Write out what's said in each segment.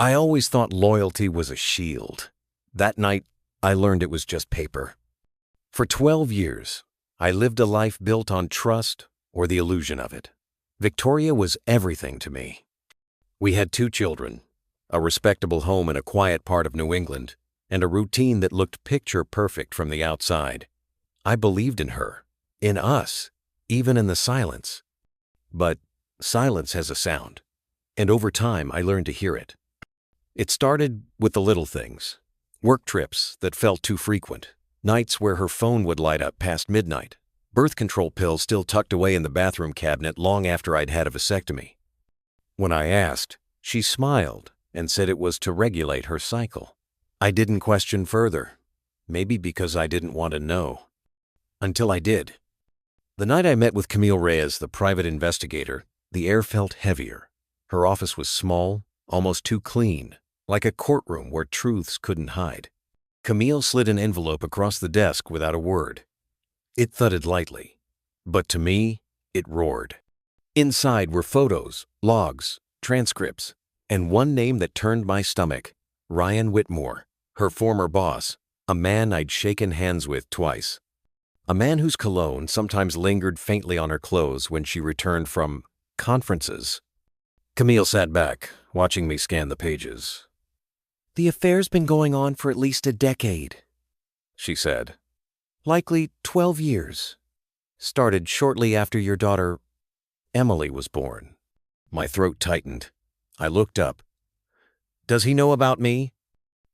I always thought loyalty was a shield. That night, I learned it was just paper. For 12 years, I lived a life built on trust or the illusion of it. Victoria was everything to me. We had 2 children, a respectable home in a quiet part of New England, and a routine that looked picture perfect from the outside. I believed in her, in us, even in the silence. But silence has a sound, and over time I learned to hear it. It started with the little things. Work trips that felt too frequent, nights where her phone would light up past midnight, birth control pills still tucked away in the bathroom cabinet long after I'd had a vasectomy. When I asked, she smiled and said it was to regulate her cycle. I didn't question further, maybe because I didn't want to know. Until I did. The night I met with Camille Reyes, the private investigator, the air felt heavier. Her office was small, almost too clean, like a courtroom where truths couldn't hide. Camille slid an envelope across the desk without a word. It thudded lightly, but to me, it roared. Inside were photos, logs, transcripts, and one name that turned my stomach, Ryan Whitmore, her former boss, a man I'd shaken hands with twice. A man whose cologne sometimes lingered faintly on her clothes when she returned from conferences. Camille sat back, watching me scan the pages. "The affair's been going on for at least a decade," she said. "Likely 12 years. Started shortly after your daughter, Emily, was born." My throat tightened. I looked up. "Does he know about me?"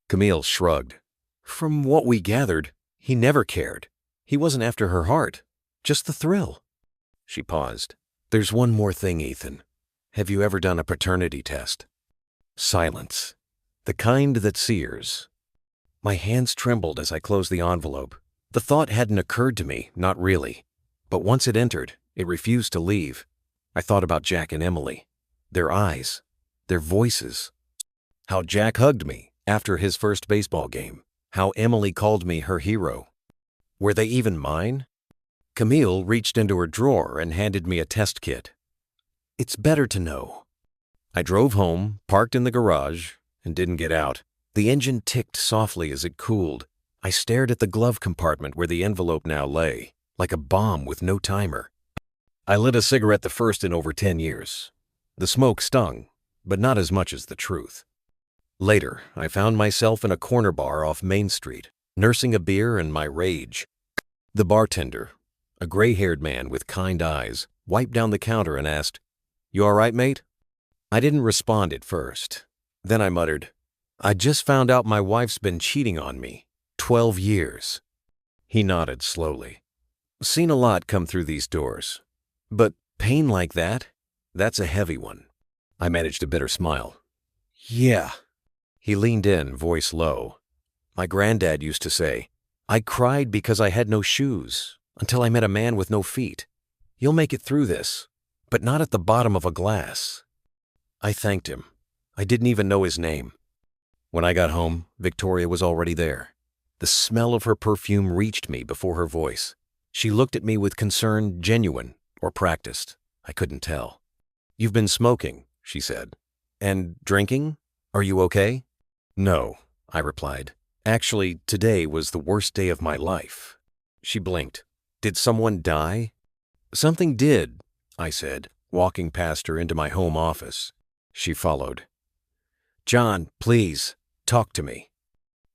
Camille shrugged. "From what we gathered, he never cared. He wasn't after her heart, just the thrill." She paused. "There's one more thing, Ethan. Have you ever done a paternity test?" Silence. The kind that sears. My hands trembled as I closed the envelope. The thought hadn't occurred to me, not really. But once it entered, it refused to leave. I thought about Jack and Emily. Their eyes. Their voices. How Jack hugged me after his first baseball game. How Emily called me her hero. Were they even mine? Camille reached into her drawer and handed me a test kit. "It's better to know." I drove home, parked in the garage, and didn't get out. The engine ticked softly as it cooled. I stared at the glove compartment where the envelope now lay, like a bomb with no timer. I lit a cigarette, the first in over 10 years. The smoke stung, but not as much as the truth. Later, I found myself in a corner bar off Main Street, nursing a beer and my rage. The bartender, a gray-haired man with kind eyes, wiped down the counter and asked, "You all right, mate?" I didn't respond at first. Then I muttered, "I just found out my wife's been cheating on me. 12 years. He nodded slowly. "Seen a lot come through these doors. But pain like that, that's a heavy one." I managed a bitter smile. "Yeah." He leaned in, voice low. "My granddad used to say, I cried because I had no shoes until I met a man with no feet. You'll make it through this, but not at the bottom of a glass." I thanked him. I didn't even know his name. When I got home, Victoria was already there. The smell of her perfume reached me before her voice. She looked at me with concern, genuine or practiced. I couldn't tell. "You've been smoking," she said. "And drinking? Are you okay?" "No," I replied. "Actually, today was the worst day of my life." She blinked. "Did someone die?" "Something did," I said, walking past her into my home office. She followed. "John, please, talk to me."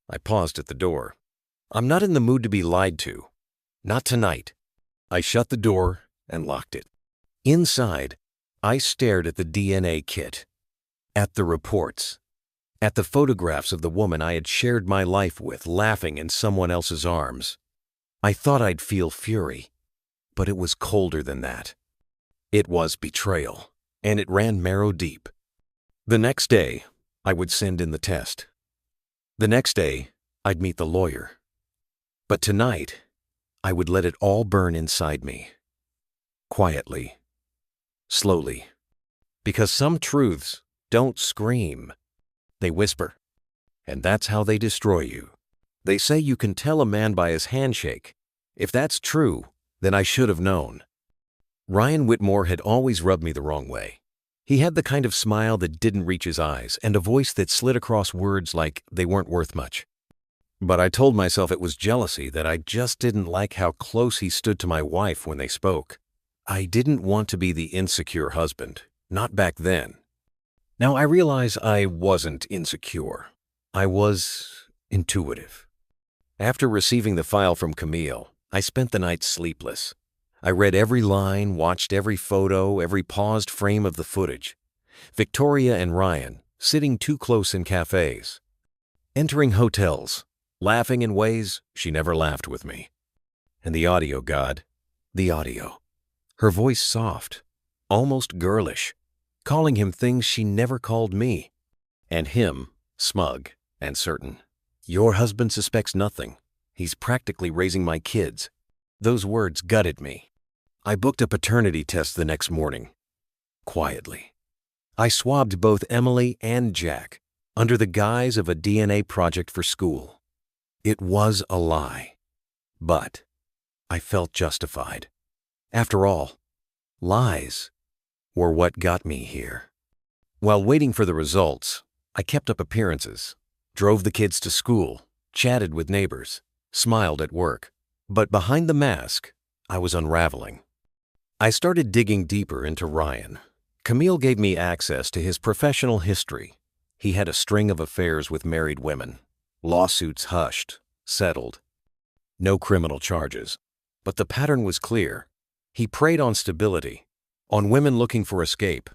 I paused at the door. "I'm not in the mood to be lied to. Not tonight." I shut the door and locked it. Inside, I stared at the DNA kit, at the reports, at the photographs of the woman I had shared my life with, laughing in someone else's arms. I thought I'd feel fury, but it was colder than that. It was betrayal, and it ran marrow deep. The next day, I would send in the test. The next day, I'd meet the lawyer. But tonight, I would let it all burn inside me. Quietly. Slowly. Because some truths don't scream. They whisper. And that's how they destroy you. They say you can tell a man by his handshake. If that's true, then I should have known. Ryan Whitmore had always rubbed me the wrong way. He had the kind of smile that didn't reach his eyes and a voice that slid across words like they weren't worth much. But I told myself it was jealousy, that I just didn't like how close he stood to my wife when they spoke. I didn't want to be the insecure husband, not back then. Now I realize I wasn't insecure. I was intuitive. After receiving the file from Camille, I spent the night sleepless. I read every line, watched every photo, every paused frame of the footage. Victoria and Ryan sitting too close in cafes, entering hotels, laughing in ways she never laughed with me. And the audio, God, the audio. Her voice soft, almost girlish, calling him things she never called me. And him, smug and certain. Your husband suspects nothing. He's practically raising my kids. Those words gutted me. I booked a paternity test the next morning. Quietly. I swabbed both Emily and Jack under the guise of a DNA project for school. It was a lie. But I felt justified. After all, lies were what got me here. While waiting for the results, I kept up appearances, drove the kids to school, chatted with neighbors, smiled at work. But behind the mask, I was unraveling. I started digging deeper into Ryan. Camille gave me access to his professional history. He had a string of affairs with married women. Lawsuits hushed, settled. No criminal charges. But the pattern was clear. He preyed on stability, on women looking for escape.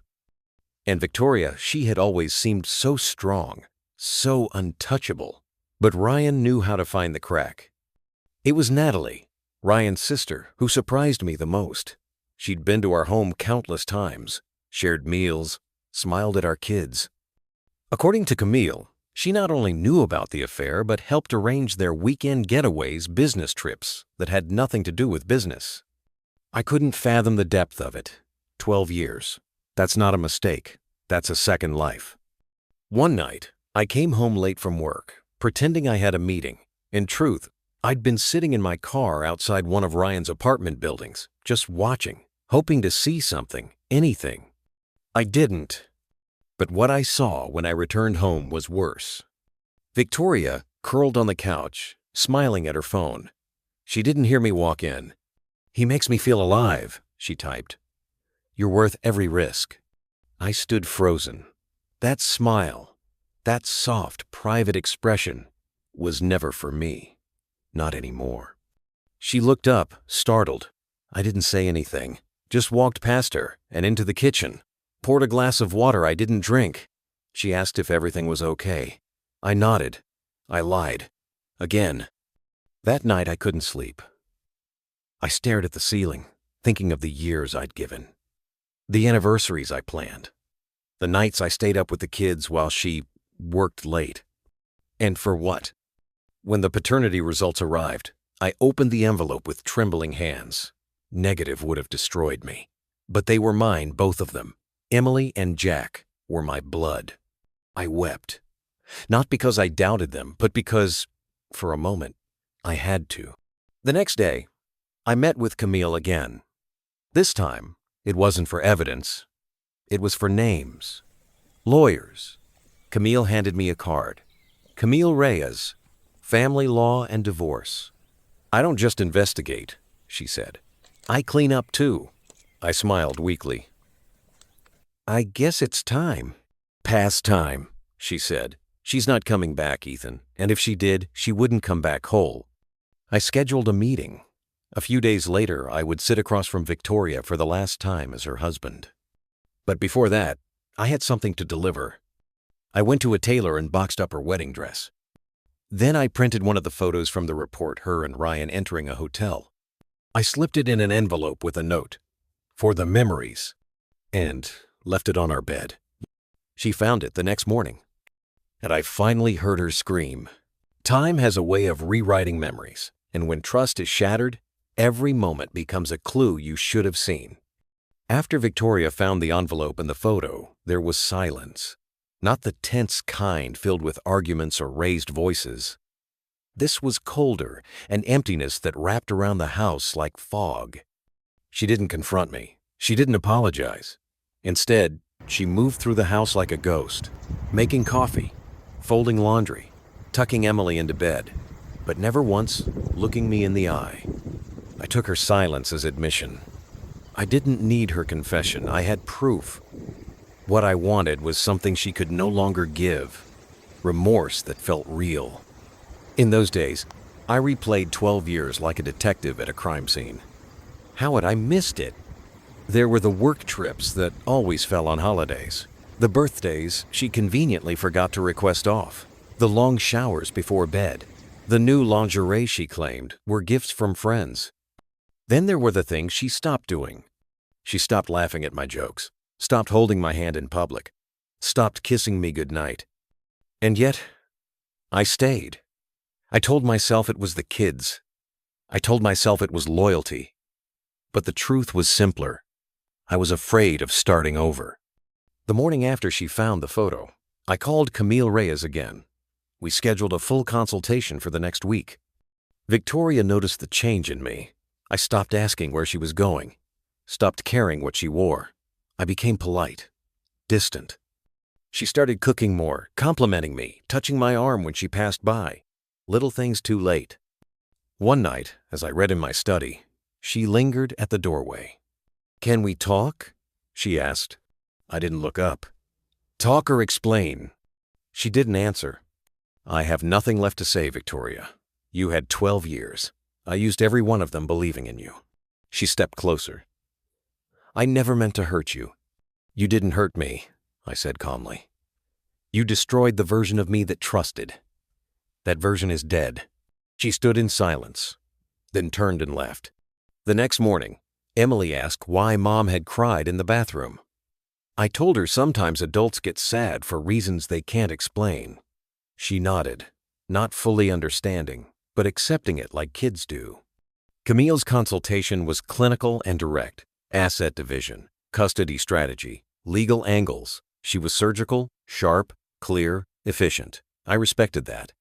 And Victoria, she had always seemed so strong, so untouchable. But Ryan knew how to find the crack. It was Natalie, Ryan's sister, who surprised me the most. She'd been to our home countless times, shared meals, smiled at our kids. According to Camille, she not only knew about the affair but helped arrange their weekend getaways, business trips that had nothing to do with business. I couldn't fathom the depth of it. 12 years. That's not a mistake. That's a second life. One night, I came home late from work, pretending I had a meeting. In truth, I'd been sitting in my car outside one of Ryan's apartment buildings, just watching, hoping to see something, anything. I didn't. But what I saw when I returned home was worse. Victoria curled on the couch, smiling at her phone. She didn't hear me walk in. "He makes me feel alive," she typed. "You're worth every risk." I stood frozen. That smile, that soft, private expression, was never for me. Not anymore. She looked up, startled. I didn't say anything, just walked past her and into the kitchen, poured a glass of water I didn't drink. She asked if everything was okay. I nodded. I lied. Again. That night I couldn't sleep. I stared at the ceiling, thinking of the years I'd given. The anniversaries I planned. The nights I stayed up with the kids while she worked late. And for what? When the paternity results arrived, I opened the envelope with trembling hands. Negative would have destroyed me. But they were mine, both of them. Emily and Jack were my blood. I wept. Not because I doubted them, but because, for a moment, I had to. The next day, I met with Camille again. This time, it wasn't for evidence. It was for names. Lawyers. Camille handed me a card. Camille Reyes, Family Law and Divorce. "I don't just investigate," she said. "I clean up too." I smiled weakly. "I guess it's time." "Past time," she said. "She's not coming back, Ethan, and if she did, she wouldn't come back whole." I scheduled a meeting. A few days later, I would sit across from Victoria for the last time as her husband. But before that, I had something to deliver. I went to a tailor and boxed up her wedding dress. Then I printed one of the photos from the report, her and Ryan entering a hotel. I slipped it in an envelope with a note, "For the memories," and left it on our bed. She found it the next morning, and I finally heard her scream. Time has a way of rewriting memories, and when trust is shattered, every moment becomes a clue you should have seen. After Victoria found the envelope and the photo, there was silence. Not the tense kind filled with arguments or raised voices. This was colder, an emptiness that wrapped around the house like fog. She didn't confront me. She didn't apologize. Instead, She moved through the house like a ghost, making coffee, folding laundry, tucking Emily into bed, but never once looking me in the eye. I took her silence as admission. I didn't need her confession. I had proof. What I wanted was something she could no longer give, remorse that felt real. In those days, I replayed 12 years like a detective at a crime scene. How had I missed it? There were the work trips that always fell on holidays, the birthdays she conveniently forgot to request off, the long showers before bed, the new lingerie she claimed were gifts from friends. Then there were the things she stopped doing. She stopped laughing at my jokes, stopped holding my hand in public, stopped kissing me goodnight. And yet, I stayed. I told myself it was the kids. I told myself it was loyalty. But the truth was simpler. I was afraid of starting over. The morning after she found the photo, I called Camille Reyes again. We scheduled a full consultation for the next week. Victoria noticed the change in me. I stopped asking where she was going, stopped caring what she wore. I became polite, distant. She started cooking more, complimenting me, touching my arm when she passed by. Little things too late. One night, as I read in my study, she lingered at the doorway. "Can we talk?" she asked. I didn't look up. "Talk or explain?" She didn't answer. "I have nothing left to say, Victoria. You had 12 years. I used every one of them believing in you." She stepped closer. "I never meant to hurt you." "You didn't hurt me," I said calmly. "You destroyed the version of me that trusted. That version is dead." She stood in silence, then turned and left. The next morning, Emily asked why Mom had cried in the bathroom. I told her sometimes adults get sad for reasons they can't explain. She nodded, not fully understanding, but accepting it like kids do. Camille's consultation was clinical and direct. Asset division, custody strategy, legal angles. She was surgical, sharp, clear, efficient. I respected that.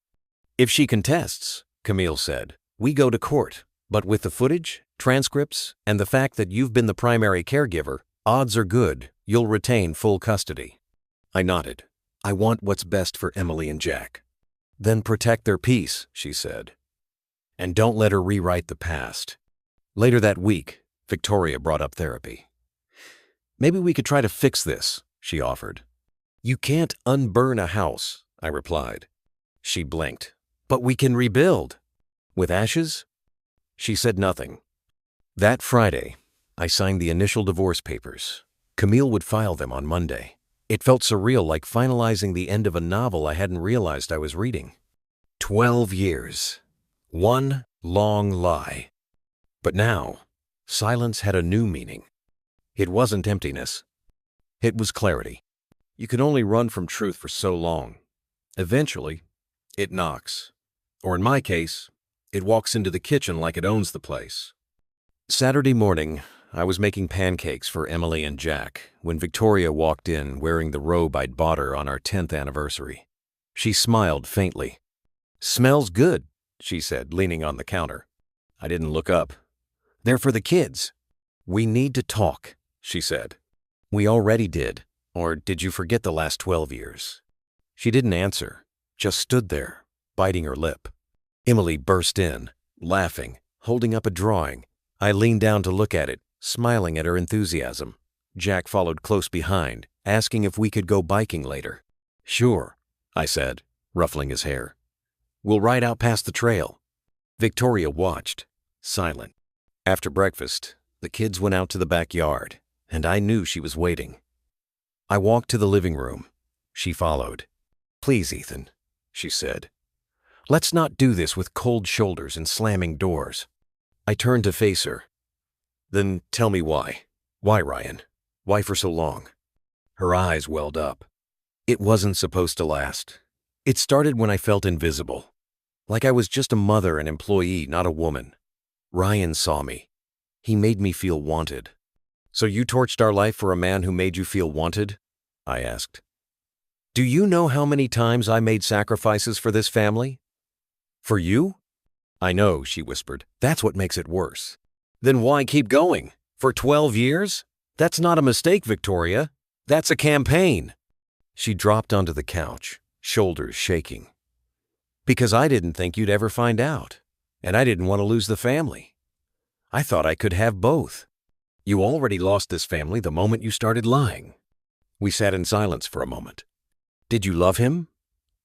"If she contests," Camille said, "we go to court. But with the footage, transcripts, and the fact that you've been the primary caregiver, odds are good you'll retain full custody." I nodded. "I want what's best for Emily and Jack." "Then protect their peace," she said. "And don't let her rewrite the past." Later that week, Victoria brought up therapy. "Maybe we could try to fix this," she offered. "You can't unburn a house," I replied. She blinked. "But we can rebuild." "With ashes?" She said nothing. That Friday, I signed the initial divorce papers. Camille would file them on Monday. It felt surreal, like finalizing the end of a novel I hadn't realized I was reading. 12 years. One long lie. But now, silence had a new meaning. It wasn't emptiness. It was clarity. You can only run from truth for so long. Eventually, it knocks. Or in my case, it walks into the kitchen like it owns the place. Saturday morning, I was making pancakes for Emily and Jack when Victoria walked in wearing the robe I'd bought her on our 10th anniversary. She smiled faintly. "Smells good," she said, leaning on the counter. I didn't look up. "They're for the kids." "We need to talk," she said. "We already did. Or did you forget the last 12 years? She didn't answer, just stood there, biting her lip. Emily burst in, laughing, holding up a drawing. I leaned down to look at it, smiling at her enthusiasm. Jack followed close behind, asking if we could go biking later. "Sure," I said, ruffling his hair. "We'll ride out past the trail." Victoria watched, silent. After breakfast, the kids went out to the backyard, and I knew she was waiting. I walked to the living room. She followed. "Please, Ethan," she said. "Let's not do this with cold shoulders and slamming doors." I turned to face her. "Then tell me why. Why, Ryan? Why for so long?" Her eyes welled up. "It wasn't supposed to last. It started when I felt invisible. Like I was just a mother and employee, not a woman. Ryan saw me. He made me feel wanted." "So you torched our life for a man who made you feel wanted?" I asked. "Do you know how many times I made sacrifices for this family?" "For you?" "I know," she whispered. "That's what makes it worse." "Then why keep going? For 12 years? That's not a mistake, Victoria." That's a campaign. She dropped onto the couch, shoulders shaking. Because I didn't think you'd ever find out, and I didn't want to lose the family. I thought I could have both. You already lost this family the moment you started lying. We sat in silence for a moment. Did you love him?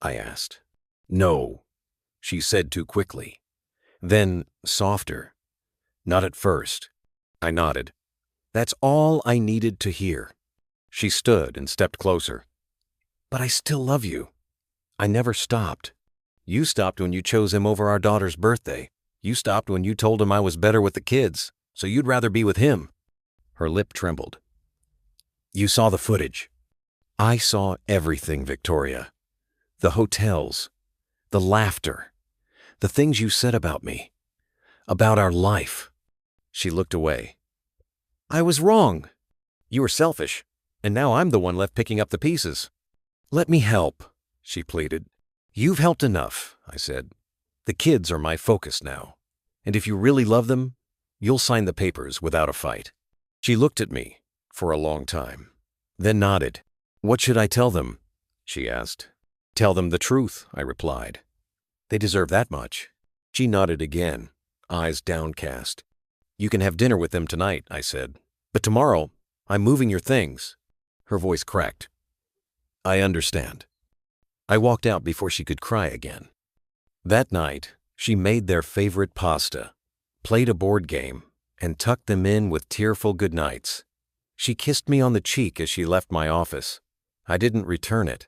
I asked. No, she said too quickly. Then, softer. Not at first. I nodded. That's all I needed to hear. She stood and stepped closer. But I still love you. I never stopped. You stopped when you chose him over our daughter's birthday. You stopped when you told him I was better with the kids, so you'd rather be with him. Her lip trembled. You saw the footage. I saw everything, Victoria. The hotels, the laughter, the things you said about me, about our life. She looked away. I was wrong. You were selfish, and now I'm the one left picking up the pieces. Let me help, she pleaded. You've helped enough, I said. The kids are my focus now, and if you really love them, you'll sign the papers without a fight. She looked at me for a long time, then nodded. What should I tell them? She asked. Tell them the truth, I replied. They deserve that much. She nodded again, eyes downcast. You can have dinner with them tonight, I said. But tomorrow, I'm moving your things. Her voice cracked. I understand. I walked out before she could cry again. That night, she made their favorite pasta, played a board game, and tucked them in with tearful goodnights. She kissed me on the cheek as she left my office. I didn't return it.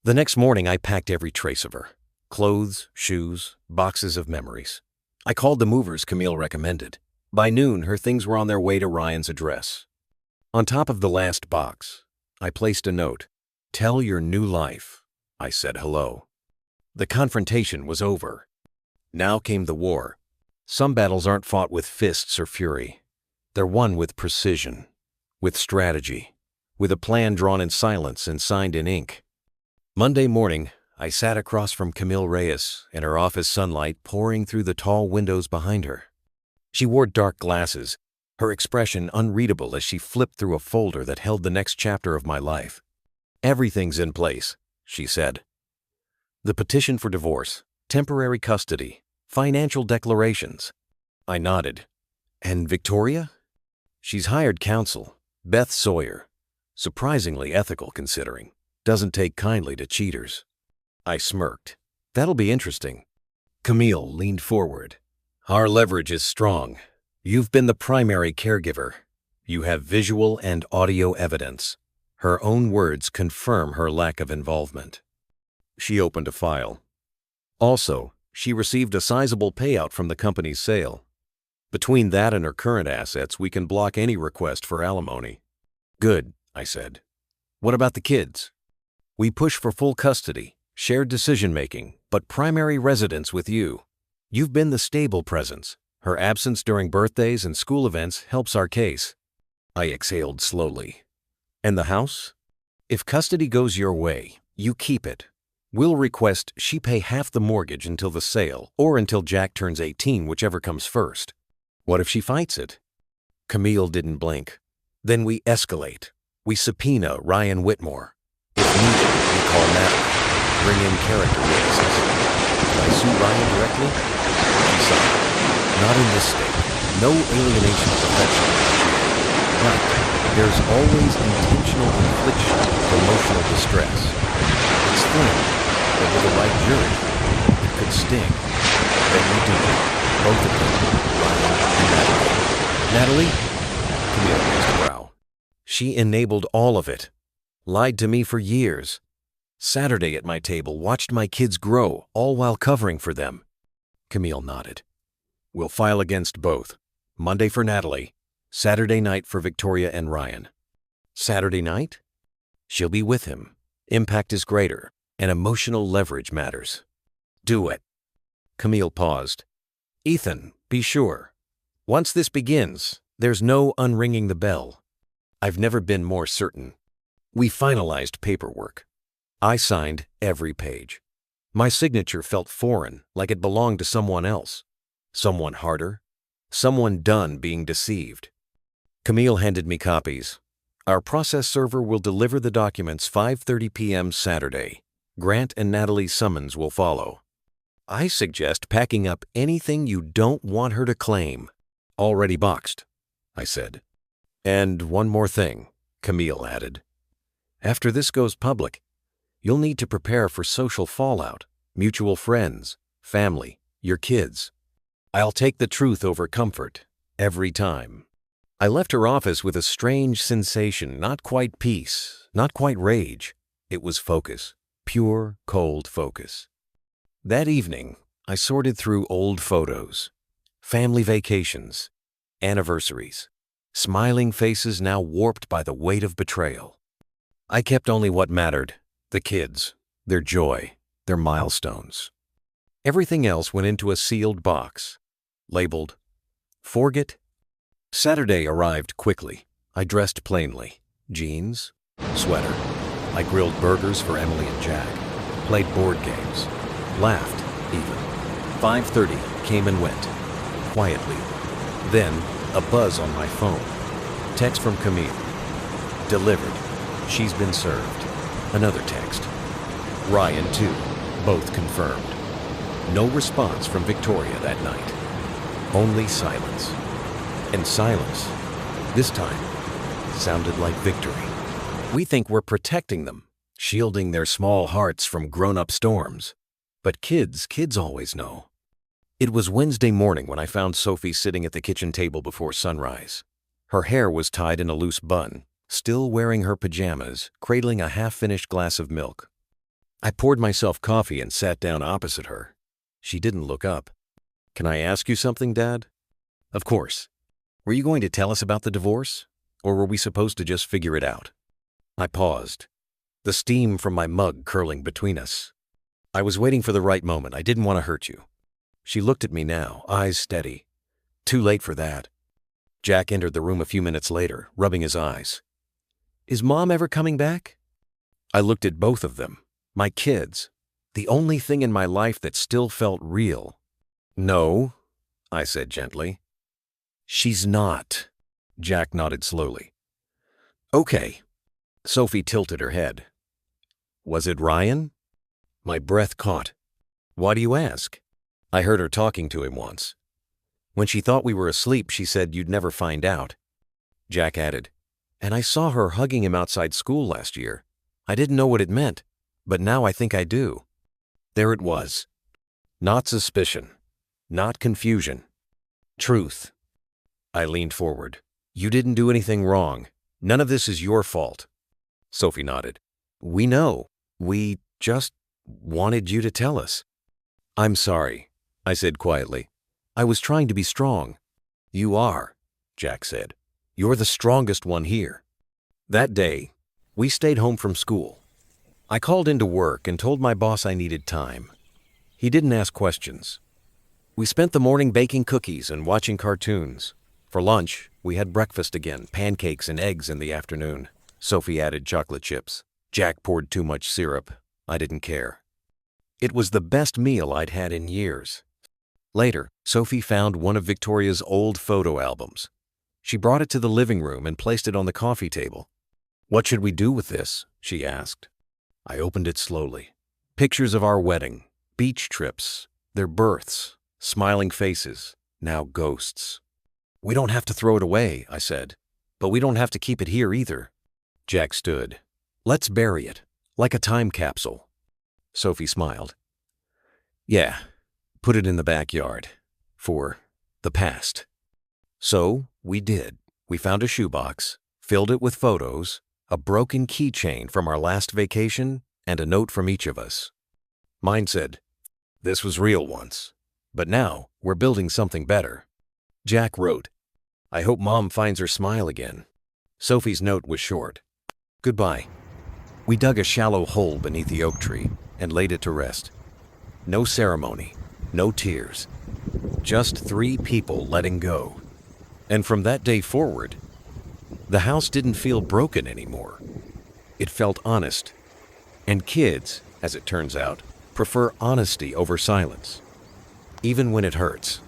The next morning, I packed every trace of her. Clothes, shoes, boxes of memories. I called the movers Camille recommended. By noon, her things were on their way to Ryan's address. On top of the last box, I placed a note. Tell your new life. I said hello. The confrontation was over. Now came the war. Some battles aren't fought with fists or fury. They're won with precision, with strategy, with a plan drawn in silence and signed in ink. Monday morning, I sat across from Camille Reyes in her office, sunlight pouring through the tall windows behind her. She wore dark glasses, her expression unreadable as she flipped through a folder that held the next chapter of my life. Everything's in place, she said. The petition for divorce, temporary custody, financial declarations. I nodded. And Victoria? She's hired counsel, Beth Sawyer. Surprisingly ethical considering. Doesn't take kindly to cheaters. I smirked. That'll be interesting. Camille leaned forward. Our leverage is strong. You've been the primary caregiver. You have visual and audio evidence. Her own words confirm her lack of involvement. She opened a file. Also, she received a sizable payout from the company's sale. Between that and her current assets, we can block any request for alimony. Good, I said. What about the kids? We push for full custody, shared decision-making, but primary residence with you. You've been the stable presence. Her absence during birthdays and school events helps our case. I exhaled slowly. And the house? If custody goes your way, you keep it. We'll request she pay half the mortgage until the sale, or until Jack turns 18, whichever comes first. What if she fights it? Camille didn't blink. Then we escalate. We subpoena Ryan Whitmore. If needed, we call Natalie. Bring in character witnesses. Can I sue Ryan directly? She sighed. Not in this state. No alienation of affection. But there's always intentional infliction of emotional distress. It's thin, but with the right jury, it could sting. Then we do it. Both of them, Ryan and Natalie. Natalie? Camille raised a brow. She enabled all of it. Lied to me for years. Saturday at my table, watched my kids grow, all while covering for them. Camille nodded. We'll file against both. Monday for Natalie. Saturday night for Victoria and Ryan. Saturday night? She'll be with him. Impact is greater, and emotional leverage matters. Do it. Camille paused. Ethan, be sure. Once this begins, there's no unringing the bell. I've never been more certain. We finalized paperwork. I signed every page. My signature felt foreign, like it belonged to someone else. Someone harder. Someone done being deceived. Camille handed me copies. Our process server will deliver the documents 5:30 p.m. Saturday. Grant and Natalie's summons will follow. I suggest packing up anything you don't want her to claim. Already boxed, I said. And one more thing, Camille added. After this goes public, you'll need to prepare for social fallout, mutual friends, family, your kids. I'll take the truth over comfort, every time. I left her office with a strange sensation, not quite peace, not quite rage. It was focus, pure, cold focus. That evening, I sorted through old photos, family vacations, anniversaries, smiling faces now warped by the weight of betrayal. I kept only what mattered, the kids, their joy, their milestones. Everything else went into a sealed box, labeled, Forget. Saturday arrived quickly. I dressed plainly, jeans, sweater. I grilled burgers for Emily and Jack, played board games, laughed even. 5:30 came and went, quietly. Then, a buzz on my phone. Text from Camille. Delivered. She's been served. Another text. Ryan, too. Both confirmed. No response from Victoria that night. Only silence. And silence, this time, sounded like victory. We think we're protecting them, shielding their small hearts from grown-up storms. But kids always know. It was Wednesday morning when I found Sophie sitting at the kitchen table before sunrise. Her hair was tied in a loose bun, still wearing her pajamas, cradling a half-finished glass of milk. I poured myself coffee and sat down opposite her. She didn't look up. Can I ask you something, Dad? Of course. Were you going to tell us about the divorce? Or were we supposed to just figure it out? I paused, the steam from my mug curling between us. I was waiting for the right moment. I didn't want to hurt you. She looked at me now, eyes steady. Too late for that. Jack entered the room a few minutes later, rubbing his eyes. Is Mom ever coming back? I looked at both of them, my kids, the only thing in my life that still felt real. No, I said gently. She's not. Jack nodded slowly. Okay. Sophie tilted her head. Was it Ryan? My breath caught. Why do you ask? I heard her talking to him once. When she thought we were asleep, she said you'd never find out. Jack added, and I saw her hugging him outside school last year. I didn't know what it meant, but now I think I do. There it was. Not suspicion. Not confusion. Truth. I leaned forward. You didn't do anything wrong. None of this is your fault. Sophie nodded. We know. We just wanted you to tell us. I'm sorry, I said quietly. I was trying to be strong. You are, Jack said. You're the strongest one here. That day, we stayed home from school. I called into work and told my boss I needed time. He didn't ask questions. We spent the morning baking cookies and watching cartoons. For lunch, we had breakfast again, pancakes and eggs in the afternoon. Sophie added chocolate chips. Jack poured too much syrup. I didn't care. It was the best meal I'd had in years. Later, Sophie found one of Victoria's old photo albums. She brought it to the living room and placed it on the coffee table. What should we do with this? She asked. I opened it slowly. Pictures of our wedding, beach trips, their births, smiling faces, now ghosts. We don't have to throw it away, I said, but we don't have to keep it here either. Jack stood. Let's bury it, like a time capsule. Sophie smiled. Yeah, put it in the backyard, for the past. So we did. We found a shoebox, filled it with photos, a broken keychain from our last vacation, and a note from each of us. Mine said, "This was real once, but now we're building something better." Jack wrote, "I hope Mom finds her smile again." Sophie's note was short. "Goodbye." We dug a shallow hole beneath the oak tree and laid it to rest. No ceremony, no tears, just 3 people letting go. And from that day forward, the house didn't feel broken anymore. It felt honest. And kids, as it turns out, prefer honesty over silence. Even when it hurts.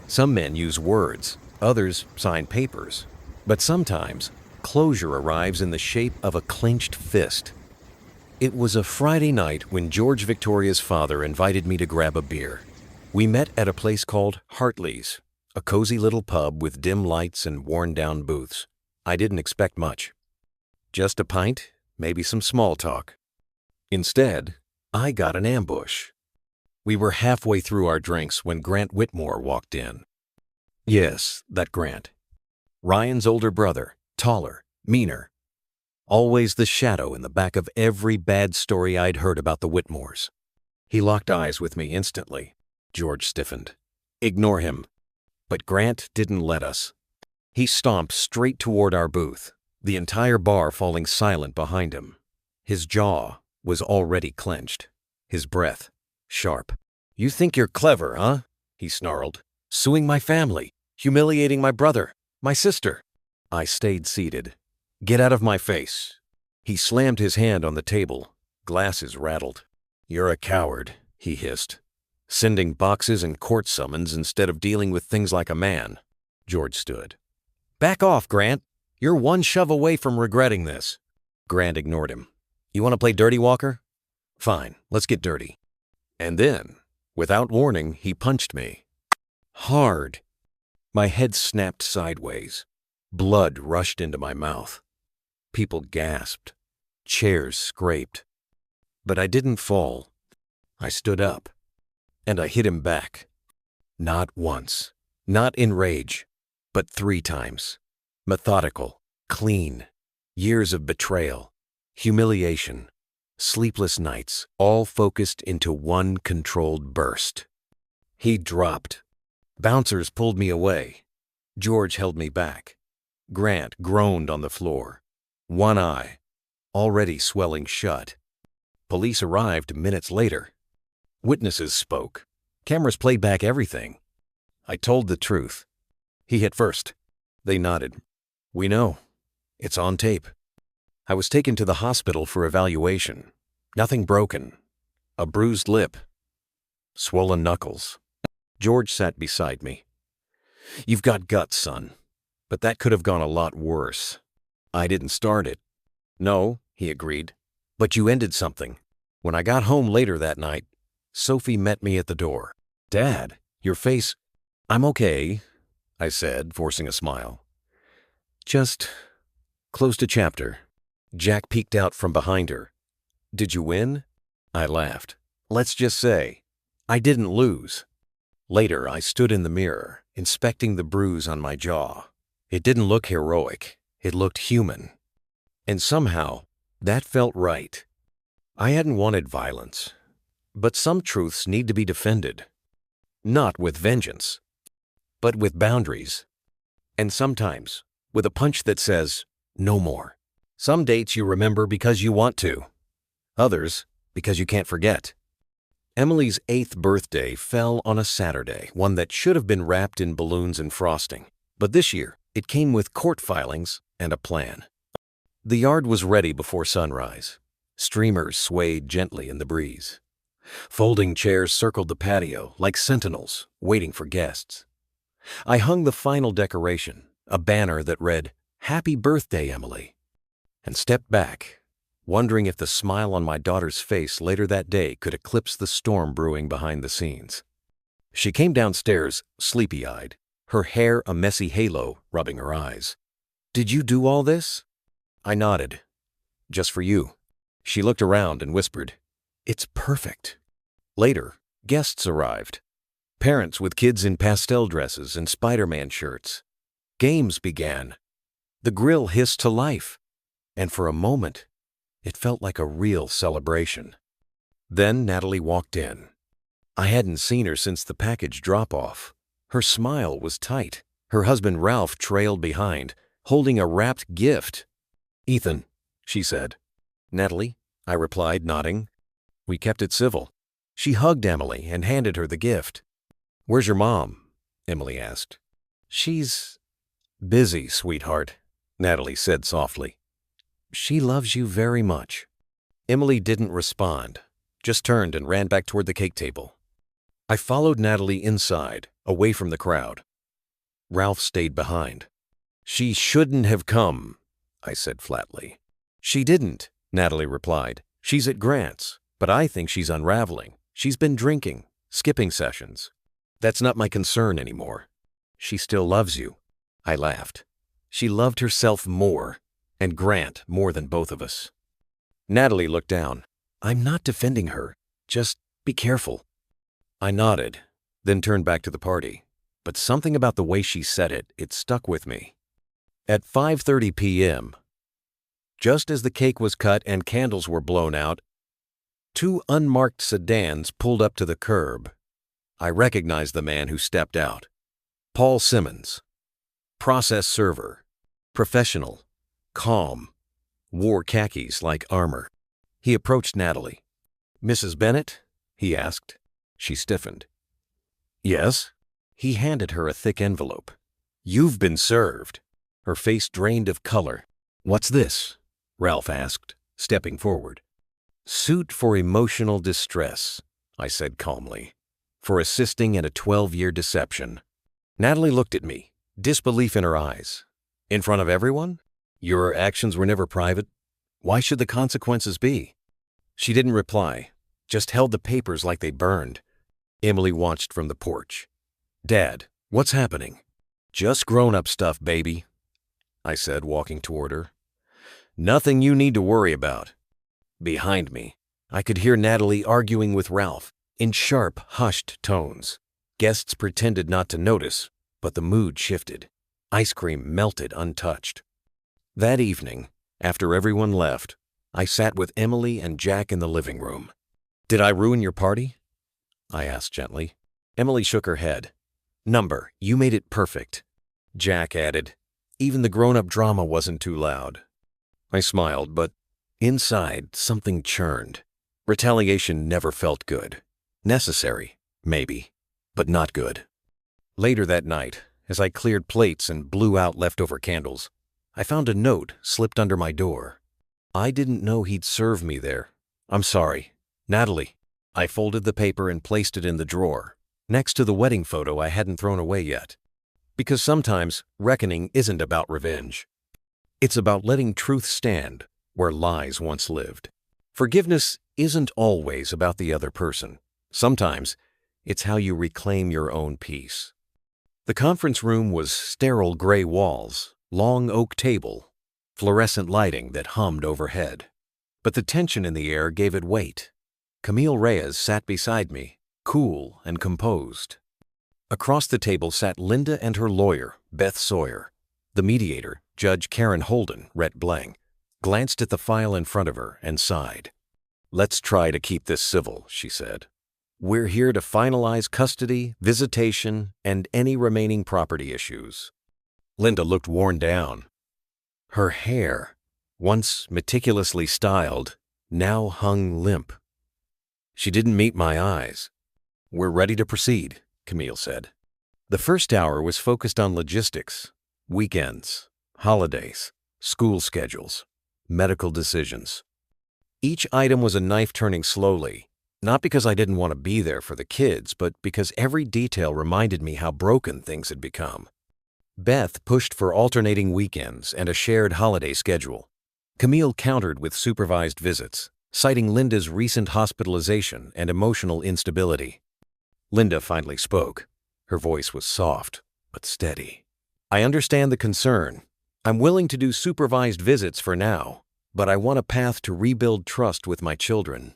Some men use words, others sign papers. But sometimes, closure arrives in the shape of a clenched fist. It was a Friday night when George Victoria's father invited me to grab a beer. We met at a place called Hartley's, a cozy little pub with dim lights and worn-down booths. I didn't expect much. Just a pint, maybe some small talk. Instead, I got an ambush. We were halfway through our drinks when Grant Whitmore walked in. Yes, that Grant. Ryan's older brother, taller, meaner. Always the shadow in the back of every bad story I'd heard about the Whitmores. He locked eyes with me instantly. George stiffened. Ignore him. But Grant didn't let us. He stomped straight toward our booth, the entire bar falling silent behind him. His jaw was already clenched, his breath sharp. You think you're clever, huh? He snarled. Suing my family, humiliating my brother, my sister. I stayed seated. Get out of my face. He slammed his hand on the table. Glasses rattled. You're a coward, he hissed. Sending boxes and court summons instead of dealing with things like a man. George stood. Back off, Grant. You're one shove away from regretting this. Grant ignored him. You want to play dirty, Walker? Fine, let's get dirty. And then, without warning, he punched me. Hard. My head snapped sideways. Blood rushed into my mouth. People gasped. Chairs scraped. But I didn't fall. I stood up. And I hit him back. Not once. Not in rage. But 3 times. Methodical. Clean. Years of betrayal. Humiliation. Sleepless nights, all focused into one controlled burst. He dropped. Bouncers pulled me away. George held me back. Grant groaned on the floor. One eye, already swelling shut. Police arrived minutes later. Witnesses spoke. Cameras played back everything. I told the truth. He hit first. They nodded. We know. It's on tape. I was taken to the hospital for evaluation. Nothing broken. A bruised lip. Swollen knuckles. George sat beside me. You've got guts, son. But that could have gone a lot worse. I didn't start it. No, he agreed. But you ended something. When I got home later that night, Sophie met me at the door. Dad, your face... I'm okay, I said, forcing a smile. Just closed a chapter. Jack peeked out from behind her. Did you win? I laughed. Let's just say, I didn't lose. Later, I stood in the mirror, inspecting the bruise on my jaw. It didn't look heroic. It looked human. And somehow, that felt right. I hadn't wanted violence. But some truths need to be defended. Not with vengeance, but with boundaries. And sometimes, with a punch that says, no more. Some dates you remember because you want to. Others, because you can't forget. Emily's 8th birthday fell on a Saturday, one that should have been wrapped in balloons and frosting. But this year, it came with court filings and a plan. The yard was ready before sunrise. Streamers swayed gently in the breeze. Folding chairs circled the patio like sentinels, waiting for guests. I hung the final decoration, a banner that read, Happy Birthday, Emily, and stepped back, wondering if the smile on my daughter's face later that day could eclipse the storm brewing behind the scenes. She came downstairs, sleepy-eyed, her hair a messy halo rubbing her eyes. Did you do all this? I nodded. Just for you. She looked around and whispered, It's perfect. Later, guests arrived. Parents with kids in pastel dresses and Spider-Man shirts. Games began. The grill hissed to life. And for a moment, it felt like a real celebration. Then Natalie walked in. I hadn't seen her since the package drop-off. Her smile was tight. Her husband Ralph trailed behind, holding a wrapped gift. Ethan, she said. Natalie, I replied, nodding. We kept it civil. She hugged Emily and handed her the gift. Where's your mom? Emily asked. She's busy, sweetheart, Natalie said softly. She loves you very much. Emily didn't respond, just turned and ran back toward the cake table. I followed Natalie inside, away from the crowd. Ralph stayed behind. She shouldn't have come, I said flatly. She didn't, Natalie replied. She's at Grant's, but I think she's unraveling. She's been drinking, skipping sessions. That's not my concern anymore. She still loves you. I laughed. She loved herself more, and Grant more than both of us. Natalie looked down. I'm not defending her. Just be careful. I nodded, then turned back to the party. But something about the way she said it, it stuck with me. At 5:30 p.m., just as the cake was cut and candles were blown out, 2 unmarked sedans pulled up to the curb. I recognized the man who stepped out. Paul Simmons. Process server. Professional. Calm. Wore khakis like armor. He approached Natalie. Mrs. Bennett? He asked. She stiffened. Yes? He handed her a thick envelope. You've been served. Her face drained of color. What's this? Ralph asked, stepping forward. Suit for emotional distress, I said calmly, for assisting in a 12-year deception. Natalie looked at me, disbelief in her eyes. In front of everyone? Your actions were never private? Why should the consequences be? She didn't reply, just held the papers like they burned. Emily watched from the porch. Dad, what's happening? Just grown-up stuff, baby, I said, walking toward her. Nothing you need to worry about. Behind me, I could hear Natalie arguing with Ralph in sharp, hushed tones. Guests pretended not to notice, but the mood shifted. Ice cream melted untouched. That evening, after everyone left, I sat with Emily and Jack in the living room. Did I ruin your party? I asked gently. Emily shook her head. Number, you made it perfect. Jack added, even the grown-up drama wasn't too loud. I smiled, but inside something churned. Retaliation never felt good. Necessary, maybe, but not good. Later that night, as I cleared plates and blew out leftover candles, I found a note slipped under my door. I didn't know he'd serve me there. I'm sorry. Natalie. I folded the paper and placed it in the drawer, next to the wedding photo I hadn't thrown away yet. Because sometimes reckoning isn't about revenge. It's about letting truth stand where lies once lived. Forgiveness isn't always about the other person. Sometimes it's how you reclaim your own peace. The conference room was sterile gray walls, long oak table, fluorescent lighting that hummed overhead. But the tension in the air gave it weight. Camille Reyes sat beside me, cool and composed. Across the table sat Linda and her lawyer, Beth Sawyer. The mediator, Judge Karen Holden, Rhett Blank, glanced at the file in front of her and sighed. Let's try to keep this civil, she said. We're here to finalize custody, visitation, and any remaining property issues. Linda looked worn down. Her hair, once meticulously styled, now hung limp. She didn't meet my eyes. We're ready to proceed, Camille said. The first hour was focused on logistics, weekends, holidays, school schedules, medical decisions. Each item was a knife turning slowly, not because I didn't want to be there for the kids, but because every detail reminded me how broken things had become. Beth pushed for alternating weekends and a shared holiday schedule. Camille countered with supervised visits, citing Linda's recent hospitalization and emotional instability. Linda finally spoke. Her voice was soft, but steady. I understand the concern. I'm willing to do supervised visits for now, but I want a path to rebuild trust with my children.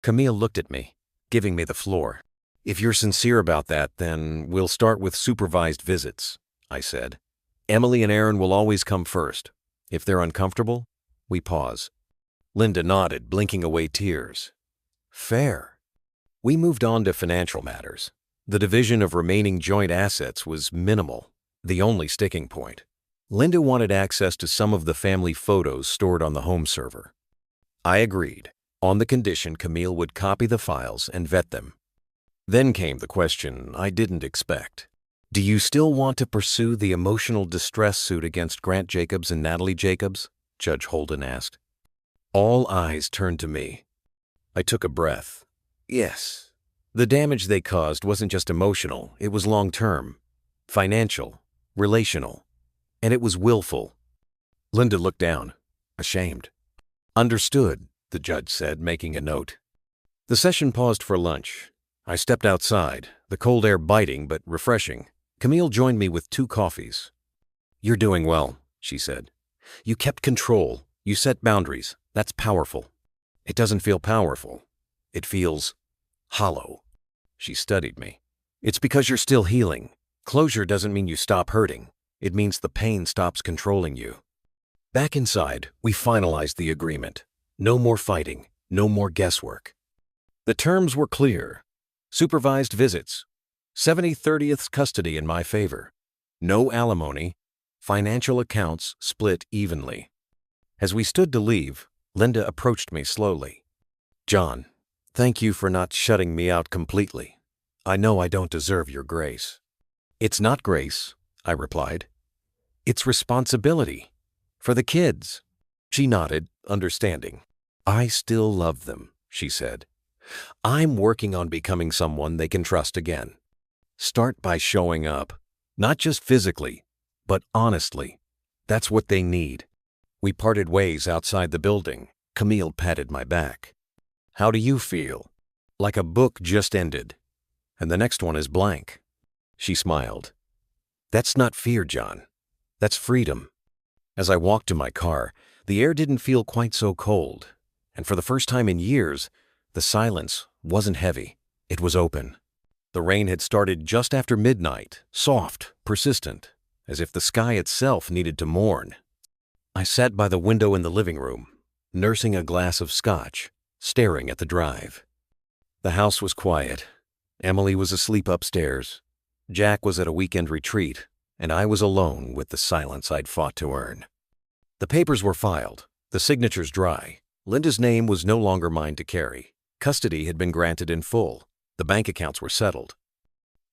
Camille looked at me, giving me the floor. If you're sincere about that, then we'll start with supervised visits, I said. Emily and Aaron will always come first. If they're uncomfortable, we pause. Linda nodded, blinking away tears. Fair. We moved on to financial matters. The division of remaining joint assets was minimal, the only sticking point. Linda wanted access to some of the family photos stored on the home server. I agreed, on the condition Camille would copy the files and vet them. Then came the question I didn't expect. Do you still want to pursue the emotional distress suit against Grant Jacobs and Natalie Jacobs? Judge Holden asked. All eyes turned to me. I took a breath. Yes. The damage they caused wasn't just emotional, it was long-term, financial, relational, and it was willful. Linda looked down, ashamed. Understood, the judge said, making a note. The session paused for lunch. I stepped outside, the cold air biting but refreshing. Camille joined me with 2 coffees. "You're doing well," she said. "You kept control. You set boundaries. That's powerful." "It doesn't feel powerful. It feels hollow." She studied me. "It's because you're still healing. Closure doesn't mean you stop hurting. It means the pain stops controlling you." Back inside, we finalized the agreement. No more fighting, no more guesswork. The terms were clear. Supervised visits, 70/30th custody in my favor, no alimony, financial accounts split evenly. As we stood to leave, Linda approached me slowly. "John, thank you for not shutting me out completely. I know I don't deserve your grace." "It's not grace," I replied. "It's responsibility. For the kids." She nodded, understanding. "I still love them," she said. "I'm working on becoming someone they can trust again. Start by showing up, not just physically, but honestly. That's what they need." We parted ways outside the building. Camille patted my back. "How do you feel?" "Like a book just ended, and the next one is blank." She smiled. "That's not fear, John. That's freedom." As I walked to my car, the air didn't feel quite so cold, and for the first time in years, the silence wasn't heavy. It was open. The rain had started just after midnight, soft, persistent, as if the sky itself needed to mourn. I sat by the window in the living room, nursing a glass of scotch, staring at the drive. The house was quiet. Emily was asleep upstairs. Jack was at a weekend retreat, and I was alone with the silence I'd fought to earn. The papers were filed, the signatures dry. Linda's name was no longer mine to carry. Custody had been granted in full. The bank accounts were settled.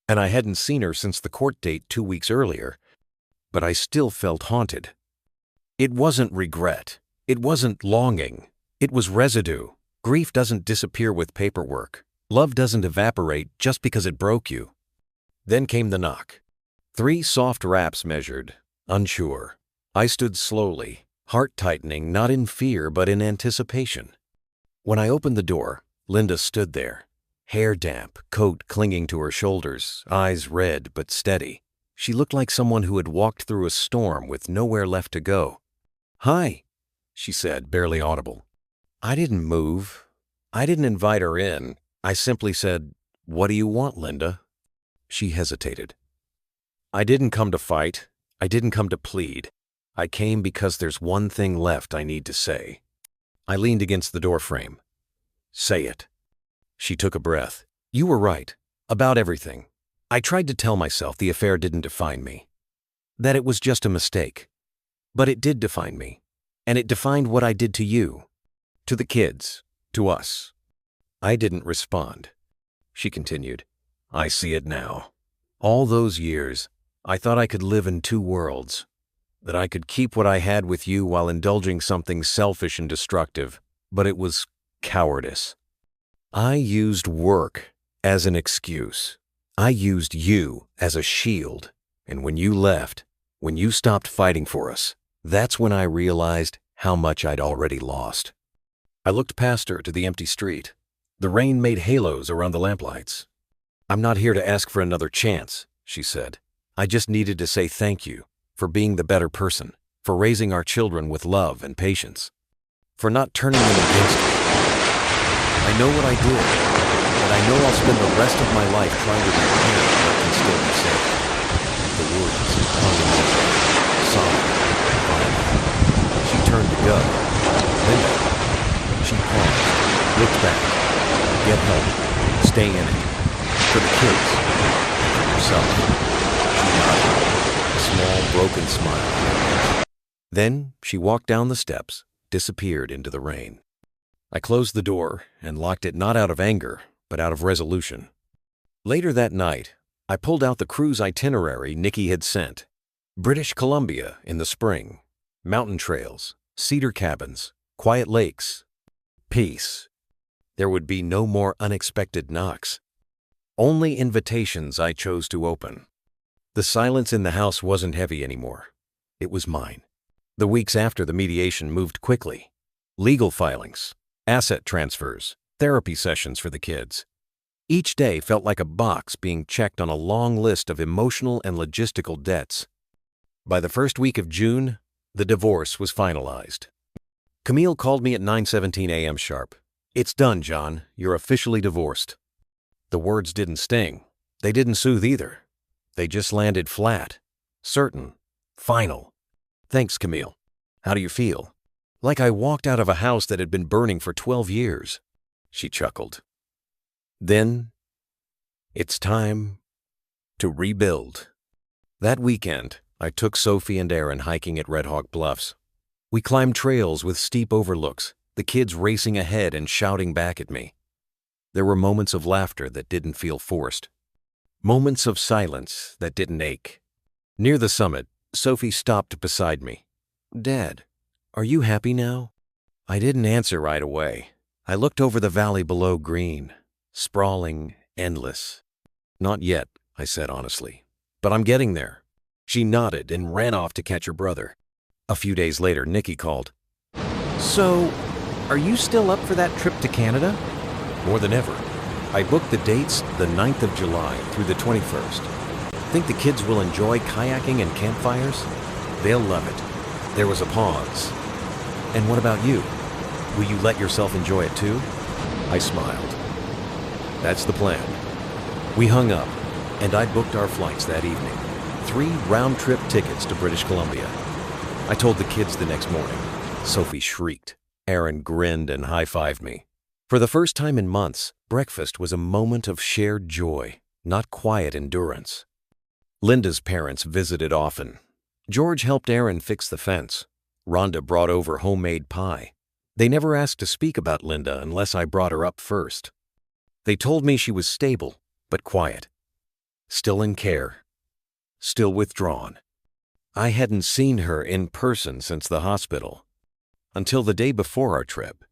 And I hadn't seen her since the court date 2 weeks earlier, but I still felt haunted. It wasn't regret. It wasn't longing. It was residue. Grief doesn't disappear with paperwork. Love doesn't evaporate just because it broke you. Then came the knock. 3 soft raps measured, unsure. I stood slowly, heart tightening, not in fear but in anticipation. When I opened the door, Linda stood there, hair damp, coat clinging to her shoulders, eyes red but steady. She looked like someone who had walked through a storm with nowhere left to go. "Hi," she said, barely audible. I didn't move. I didn't invite her in. I simply said, "What do you want, Linda?" She hesitated. "I didn't come to fight. I didn't come to plead. I came because there's one thing left I need to say." I leaned against the doorframe. "Say it." She took a breath. "You were right. About everything. I tried to tell myself the affair didn't define me. That it was just a mistake. But it did define me. And it defined what I did to you. To the kids. To us." I didn't respond. She continued. "I see it now. All those years, I thought I could live in 2 worlds. That I could keep what I had with you while indulging something selfish and destructive. But it was cowardice. I used work as an excuse. I used you as a shield. And when you left, when you stopped fighting for us, that's when I realized how much I'd already lost." I looked past her to the empty street. The rain made halos around the lamplights. "I'm not here to ask for another chance," she said. "I just needed to say thank you for being the better person, for raising our children with love and patience, for not turning them against me. I know what I did, and I know I'll spend the rest of my life trying to repair what can still be saved." The words hung in my head, solid, final. She turned to go. "Linda." She paused, looked back. "Get help. Stay in it. For the kids. And for yourself." She nodded, a small, broken smile. Then she walked down the steps, disappeared into the rain. I closed the door and locked it not out of anger, but out of resolution. Later that night, I pulled out the cruise itinerary Nikki had sent. British Columbia in the spring. Mountain trails, cedar cabins, quiet lakes. Peace. There would be no more unexpected knocks. Only invitations I chose to open. The silence in the house wasn't heavy anymore. It was mine. The weeks after the mediation moved quickly. Legal filings, asset transfers, therapy sessions for the kids. Each day felt like a box being checked on a long list of emotional and logistical debts. By the first week of June, the divorce was finalized. Camille called me at 9:17 a.m. sharp. "It's done, John. You're officially divorced." The words didn't sting. They didn't soothe either. They just landed flat, certain, final. "Thanks, Camille. How do you feel?" "Like I walked out of a house that had been burning for 12 years. She chuckled. "Then, it's time to rebuild." That weekend, I took Sophie and Aaron hiking at Red Hawk Bluffs. We climbed trails with steep overlooks, the kids racing ahead and shouting back at me. There were moments of laughter that didn't feel forced. Moments of silence that didn't ache. Near the summit, Sophie stopped beside me. "Dad, are you happy now?" I didn't answer right away. I looked over the valley below Green, sprawling, endless. "Not yet," I said honestly, "but I'm getting there." She nodded and ran off to catch her brother. A few days later, Nikki called. "So, are you still up for that trip to Canada?" "More than ever. I booked the dates the 9th of July through the 21st. Think the kids will enjoy kayaking and campfires? They'll love it." There was a pause. "And what about you? Will you let yourself enjoy it too?" I smiled. "That's the plan." We hung up, and I booked our flights that evening. 3 round-trip tickets to British Columbia. I told the kids the next morning. Sophie shrieked. Aaron grinned and high-fived me. For the first time in months, breakfast was a moment of shared joy, not quiet endurance. Linda's parents visited often. George helped Aaron fix the fence. Rhonda brought over homemade pie. They never asked to speak about Linda unless I brought her up first. They told me she was stable, but quiet. Still in care. Still withdrawn. I hadn't seen her in person since the hospital. Until the day before our trip.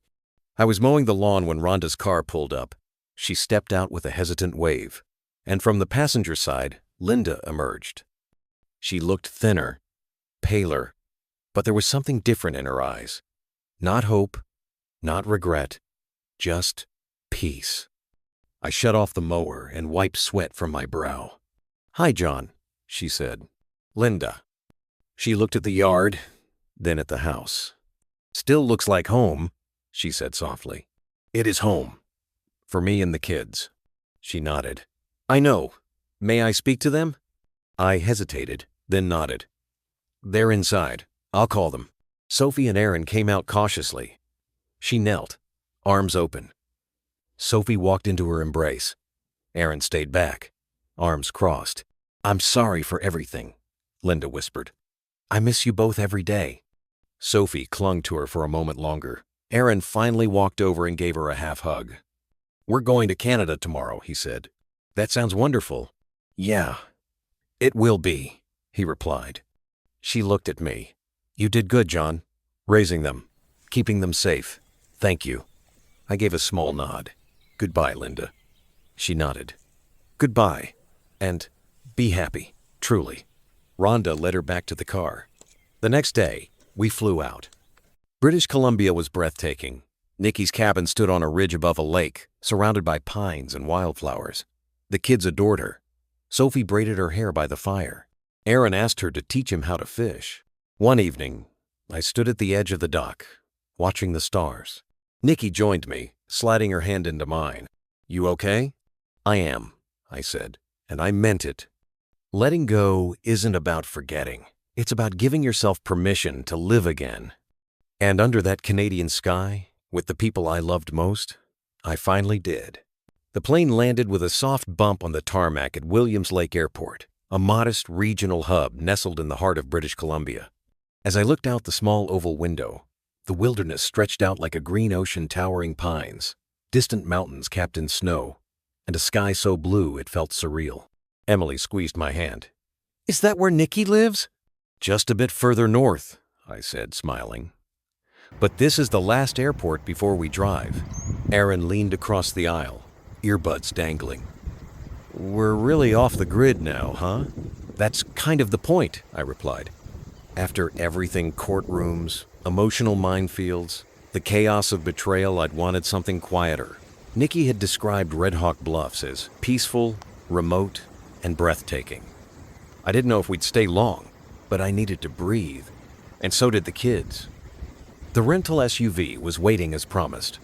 I was mowing the lawn when Rhonda's car pulled up. She stepped out with a hesitant wave, and from the passenger side, Linda emerged. She looked thinner, paler, but there was something different in her eyes. Not hope, not regret, just peace. I shut off the mower and wiped sweat from my brow. "Hi, John," she said. "Linda." She looked at the yard, then at the house. "Still looks like home," she said softly. "It is home. For me and the kids." She nodded. "I know. May I speak to them?" I hesitated, then nodded. "They're inside. I'll call them." Sophie and Aaron came out cautiously. She knelt, arms open. Sophie walked into her embrace. Aaron stayed back, arms crossed. "I'm sorry for everything," Linda whispered. "I miss you both every day." Sophie clung to her for a moment longer. Aaron finally walked over and gave her a half hug. "We're going to Canada tomorrow," he said. "That sounds wonderful." "Yeah, it will be," he replied. She looked at me. "You did good, John. Raising them, keeping them safe. Thank you." I gave a small nod. "Goodbye, Linda." She nodded. "Goodbye, and be happy, truly." Rhonda led her back to the car. The next day, we flew out. British Columbia was breathtaking. Nikki's cabin stood on a ridge above a lake, surrounded by pines and wildflowers. The kids adored her. Sophie braided her hair by the fire. Aaron asked her to teach him how to fish. One evening, I stood at the edge of the dock, watching the stars. Nikki joined me, sliding her hand into mine. "You okay?" "I am," I said, and I meant it. Letting go isn't about forgetting. It's about giving yourself permission to live again. And under that Canadian sky, with the people I loved most, I finally did. The plane landed with a soft bump on the tarmac at Williams Lake Airport, a modest regional hub nestled in the heart of British Columbia. As I looked out the small oval window, the wilderness stretched out like a green ocean towering pines, distant mountains capped in snow, and a sky so blue it felt surreal. Emily squeezed my hand. "Is that where Nikki lives?" "Just a bit further north," I said, smiling. "But this is the last airport before we drive." Aaron leaned across the aisle, earbuds dangling. "We're really off the grid now, huh?" "That's kind of the point," I replied. After everything, courtrooms, emotional minefields, the chaos of betrayal, I'd wanted something quieter. Nikki had described Red Hawk Bluffs as peaceful, remote, and breathtaking. I didn't know if we'd stay long, but I needed to breathe, and so did the kids. The rental SUV was waiting as promised.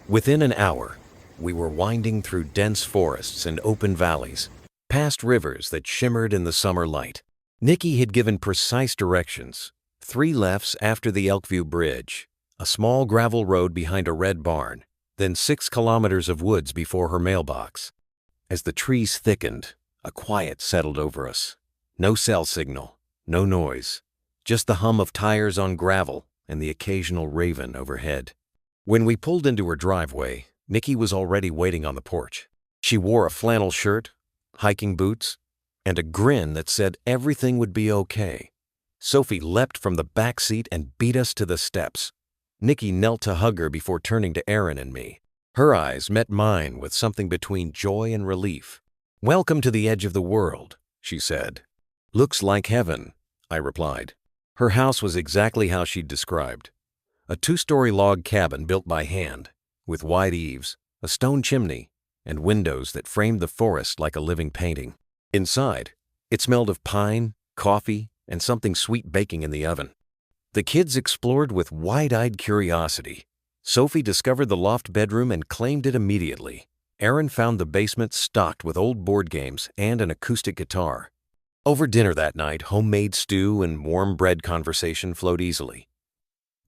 Within an hour, we were winding through dense forests and open valleys, past rivers that shimmered in the summer light. Nikki had given precise directions: 3 lefts after the Elkview Bridge, a small gravel road behind a red barn, then 6 kilometers of woods before her mailbox. As the trees thickened, a quiet settled over us. No cell signal, no noise, just the hum of tires on gravel and the occasional raven overhead. When we pulled into her driveway, Nikki was already waiting on the porch. She wore a flannel shirt, hiking boots, and a grin that said everything would be okay. Sophie leapt from the back seat and beat us to the steps. Nikki knelt to hug her before turning to Aaron and me. Her eyes met mine with something between joy and relief. "Welcome to the edge of the world," she said. "Looks like heaven," I replied. Her house was exactly how she'd described. A 2-story log cabin built by hand, with wide eaves, a stone chimney, and windows that framed the forest like a living painting. Inside, it smelled of pine, coffee, and something sweet baking in the oven. The kids explored with wide-eyed curiosity. Sophie discovered the loft bedroom and claimed it immediately. Aaron found the basement stocked with old board games and an acoustic guitar. Over dinner that night, homemade stew and warm bread conversation flowed easily.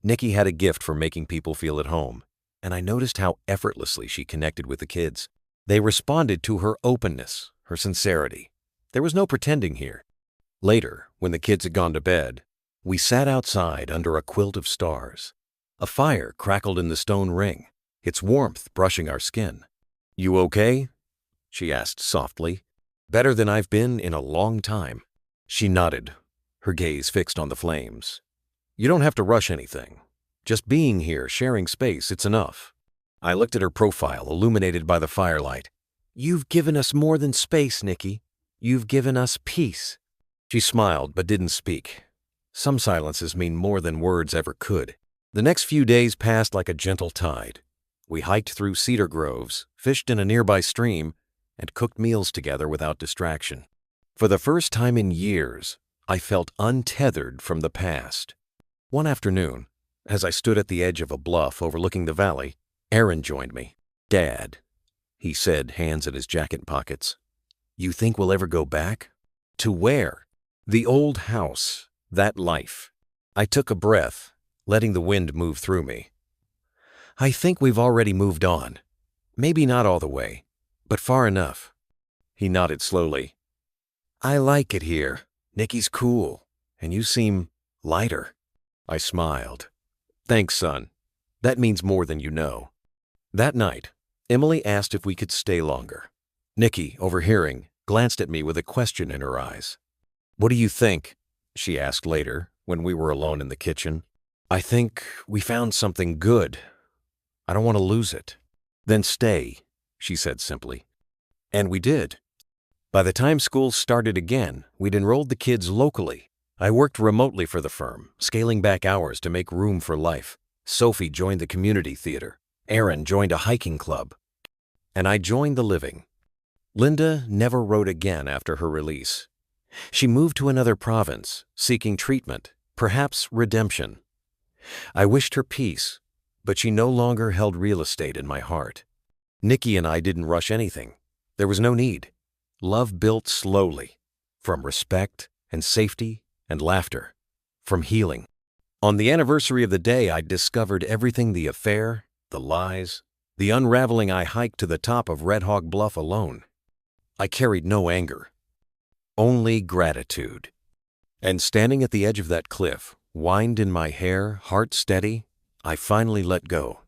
Nikki had a gift for making people feel at home, and I noticed how effortlessly she connected with the kids. They responded to her openness, her sincerity. There was no pretending here. Later, when the kids had gone to bed, we sat outside under a quilt of stars. A fire crackled in the stone ring, its warmth brushing our skin. "You okay?" she asked softly. "Better than I've been in a long time." She nodded, her gaze fixed on the flames. "You don't have to rush anything. Just being here, sharing space, it's enough." I looked at her profile, illuminated by the firelight. "You've given us more than space, Nikki. You've given us peace." She smiled but didn't speak. Some silences mean more than words ever could. The next few days passed like a gentle tide. We hiked through cedar groves, fished in a nearby stream, and cooked meals together without distraction. For the first time in years, I felt untethered from the past. One afternoon, as I stood at the edge of a bluff overlooking the valley, Aaron joined me. "Dad," he said, hands in his jacket pockets, "you think we'll ever go back?" "To where?" "The old house, that life." I took a breath, letting the wind move through me. "I think we've already moved on. Maybe not all the way, but far enough." He nodded slowly. "I like it here. Nikki's cool, and you seem lighter." I smiled. "Thanks, son. That means more than you know." That night, Emily asked if we could stay longer. Nikki, overhearing, glanced at me with a question in her eyes. "What do you think?" she asked later, when we were alone in the kitchen. "I think we found something good. I don't want to lose it." "Then stay," she said simply. And we did. By the time school started again, we'd enrolled the kids locally. I worked remotely for the firm, scaling back hours to make room for life. Sophie joined the community theater. Aaron joined a hiking club. And I joined the living. Linda never wrote again after her release. She moved to another province, seeking treatment, perhaps redemption. I wished her peace, but she no longer held real estate in my heart. Nikki and I didn't rush anything. There was no need. Love built slowly, from respect and safety and laughter, from healing. On the anniversary of the day I discovered everything: the affair, the lies, the unraveling. I hiked to the top of Red Hawk Bluff alone. I carried no anger, only gratitude. And standing at the edge of that cliff, wind in my hair, heart steady, I finally let go.